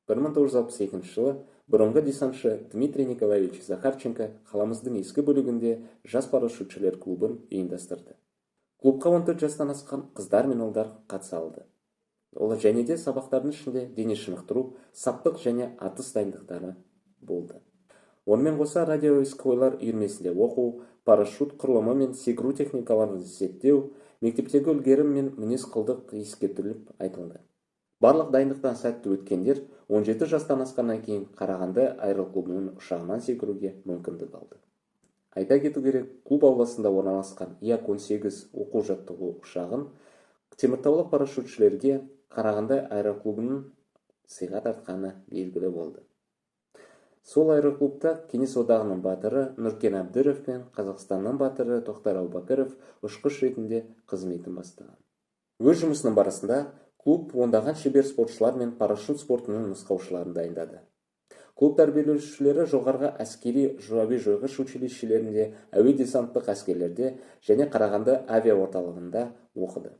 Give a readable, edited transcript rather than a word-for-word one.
1962 жылы бұрынғы десантшы Дмитрий Николаевич Захарченко қаламыздың ескі бөлігінде жас парашютшілер клубын ұйымдастырды. Клубқа 14 жастан асқан қыздар мен ұлдар қатыса алды. Ол және де сабақтардың ішінде дене шынықтыру, саптық және атыс дайындықтары болды. Онымен қоса радиоәуесқойлар үйірмесінде оқу, парашют құрылымы мен секіру техникаларын зерттеу, мектептегі үлгерім мен мінез-құлдық ескертіліп айтылды. Барлық дайындықтан сәтті өткендер 17 жастан асқаннан кейін Қарағанды аэроклубының ұшағынан секіруге мүмкіндік алды. Айта кету керек, клуб ауласында орналасқан Як-18 оқу-жаттығу ұшағын теміртаулық парашютшілерге Қарағанды аэроклубының сыйға тартқаны белгілі болды. Сол аэроклубта Кеңес одағының батыры Нұркен Әбдіров пен Қазақстанның батыры Тоқтар Әубәкіров ұшқыш ретінде қызметін бастаған. Өз жұмысының барысында клуб ондаған шебер спортшылар мен парашют спортының нұсқаушыларын дайындады. Клуб тәрбиеленушілері жоғарғы әскери әуе-жойғыш училищелерінде, әуе десанттық әскерлерде және Қарағанды авиаорталығында оқыды.